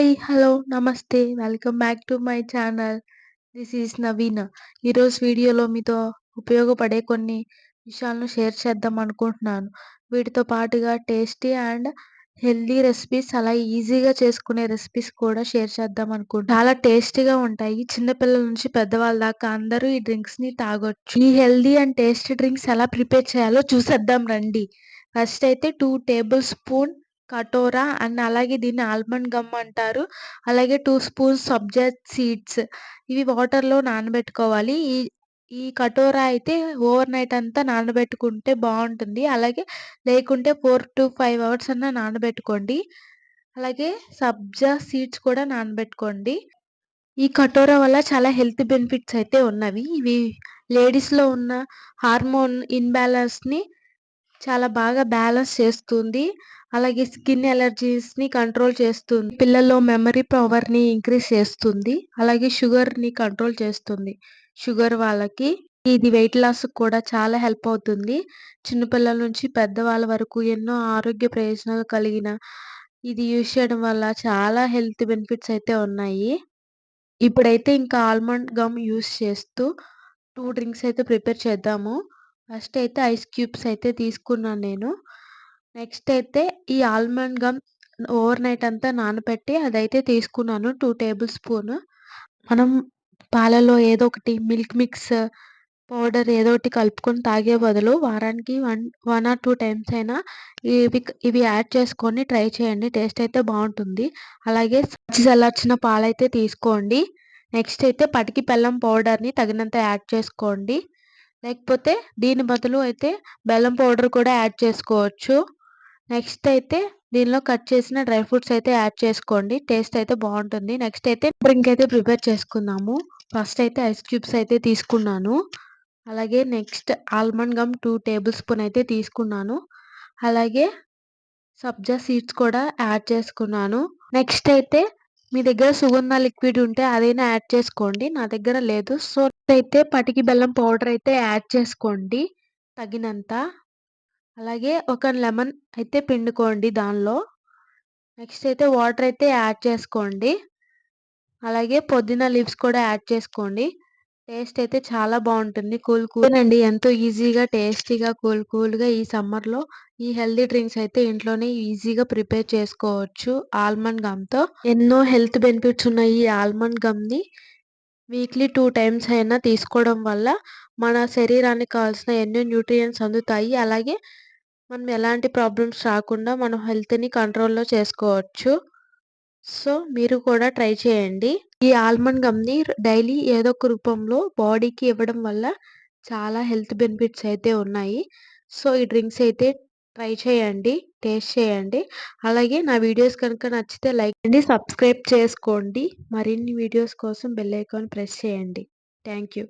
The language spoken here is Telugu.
హాయ్! హలో! నమస్తే. Welcome back to my channel. This is Naveena. ఈరోజు వీడియోలో మీతో ఉపయోగపడే కొన్ని విషయాలను షేర్ చేద్దాం అనుకుంటున్నాను. వీటితో పాటుగా టేస్టీ అండ్ హెల్తీ రెసిపీస్ అలా ఈజీగా చేసుకునే రెసిపీస్ కూడా షేర్ చేద్దాం అనుకుంటున్నాను. చాలా టేస్టీగా ఉంటాయి. చిన్న పిల్లల నుంచి పెద్దవాళ్ళ దాకా అందరూ ఈ డ్రింక్స్‌ని తాగొచ్చు. ఈ హెల్తీ అండ్ టేస్టీ డ్రింక్స్ ఎలా ప్రిపేర్ చేయాలో చూసేద్దాం రండి. ఫస్ట్ అయితే 2 టేబుల్ స్పూన్ కటోరా అండ్ అలాగే దీన్ని ఆల్మండ్ గమ్ అంటారు. అలాగే 2 స్పూన్స్ సబ్జా సీడ్స్ ఇవి వాటర్‌లో నానబెట్టుకోవాలి. ఈ ఈ కటోరా అయితే ఓవర్ నైట్ అంతా నానబెట్టుకుంటే బావుంటుంది. అలాగే లేకుంటే 4-5 అవర్స్ అన్నా నానబెట్టుకోండి. అలాగే సబ్జా సీడ్స్ కూడా నానబెట్టుకోండి. ఈ కటోరా వల్ల చాలా హెల్త్ బెనిఫిట్స్ అయితే ఉన్నవి. ఇవి లేడీస్‌లో ఉన్న హార్మోన్ ఇంబాలెన్స్‌ని చాలా బాగా బ్యాలెన్స్ చేస్తుంది. అలాగే స్కిన్ అలర్జీస్‌ని కంట్రోల్ చేస్తుంది. పిల్లల్లో మెమరీ పవర్‌ని ఇంక్రీజ్ చేస్తుంది. అలాగే షుగర్‌ని కంట్రోల్ చేస్తుంది. షుగర్ వాళ్ళకి ఇది వెయిట్ లాస్‌కి కూడా చాలా హెల్ప్ అవుతుంది. చిన్న పిల్లల నుంచి పెద్దవాళ్ళ వరకు ఎన్నో ఆరోగ్య ప్రయోజనాలు కలిగిన ఇది యూజ్ చేయడం వల్ల చాలా హెల్త్ బెనిఫిట్స్ అయితే ఉన్నాయి. ఇప్పుడైతే ఇంకా ఆల్మండ్ గమ్ యూజ్ చేస్తూ 2 డ్రింక్స్ అయితే ప్రిపేర్ చేద్దాము. ఫస్ట్ అయితే ఐస్ క్యూబ్స్ అయితే తీసుకున్నాను నేను. నెక్స్ట్ అయితే ఈ ఆల్మండ్ గమ్ ఓవర్ నైట్ అంతా నానబెట్టి అదైతే తీసుకున్నాను 2 టేబుల్ స్పూన్. మనం పాలలో ఏదో ఒకటి మిల్క్ మిక్స్ పౌడర్ ఏదో ఒకటి కలుపుకొని తాగే బదులు వారానికి 1 ఆర్ 2 టైమ్స్ అయినా ఇవి యాడ్ చేసుకొని ట్రై చేయండి. టేస్ట్ అయితే బావుంటుంది. అలాగే చల్లార్చిన పాలైతే తీసుకోండి. నెక్స్ట్ అయితే పటికి బెల్లం పౌడర్‌ని తగినంత యాడ్ చేసుకోండి. లేకపోతే దీని బదులు అయితే బెల్లం పౌడర్ కూడా యాడ్ చేసుకోవచ్చు. నెక్స్ట్ అయితే దీనిలో కట్ చేసిన డ్రై ఫ్రూట్స్ అయితే యాడ్ చేసుకోండి. టేస్ట్ అయితే బావుంటుంది. నెక్స్ట్ అయితే డ్రింక్ అయితే ప్రిపేర్ చేసుకుందాము. ఫస్ట్ అయితే ఐస్ క్యూబ్స్ అయితే తీసుకున్నాను. అలాగే next almond gum 2 tablespoon అయితే తీసుకున్నాను. అలాగే సబ్జా సీడ్స్ కూడా యాడ్ చేసుకున్నాను. నెక్స్ట్ అయితే మీ దగ్గర సుగంధ లిక్విడ్ ఉంటే అదైనా యాడ్ చేసుకోండి. నా దగ్గర లేదు. సో, అయితే పటికి బెల్లం పౌడర్ అయితే యాడ్ చేసుకోండి తగినంత. అలాగే ఒక లెమన్ అయితే పిండుకోండి దానిలో. నెక్స్ట్ అయితే వాటర్ అయితే యాడ్ చేసుకోండి. అలాగే పుదీనా లీవ్స్ కూడా యాడ్ చేసుకోండి. టేస్ట్ అయితే చాలా బావుంటుంది. కూల్ ఎంతో ఈజీగా, టేస్టీగా, కూల్‌గా ఈ సమ్మర్‌లో ఈ హెల్తీ డ్రింక్స్ అయితే ఇంట్లోనే ఈజీగా ప్రిపేర్ చేసుకోవచ్చు ఆల్మండ్ గమ్‌తో. ఎన్నో హెల్త్ బెనిఫిట్స్ ఉన్న ఈ ఆల్మండ్ గమ్‌ని వీక్లీ 2 టైమ్స్ అయినా తీసుకోవడం వల్ల మన శరీరానికి కావాల్సిన ఎన్నో న్యూట్రియంట్స్ అందుతాయి. అలాగే మనం ఎలాంటి ప్రాబ్లమ్స్ రాకుండా మనం హెల్త్‌ని కంట్రోల్‌లో చేసుకోవచ్చు. సో, మీరు కూడా ట్రై చేయండి. ఈ ఆల్మండ్ గమ్‌ని డైలీ ఏదో ఒక రూపంలో బాడీకి ఇవ్వడం వల్ల చాలా హెల్త్ బెనిఫిట్స్ అయితే ఉన్నాయి. సో, ఈ డ్రింక్స్ అయితే ట్రై చేయండి. టేస్ట్ చేయండి. అలాగే నా వీడియోస్ కనుక నచ్చితే లైక్ చేయండి. సబ్స్క్రైబ్ చేసుకోండి. మరిన్ని వీడియోస్ కోసం బెల్ ఐకాన్ ప్రెస్ చేయండి. Thank you.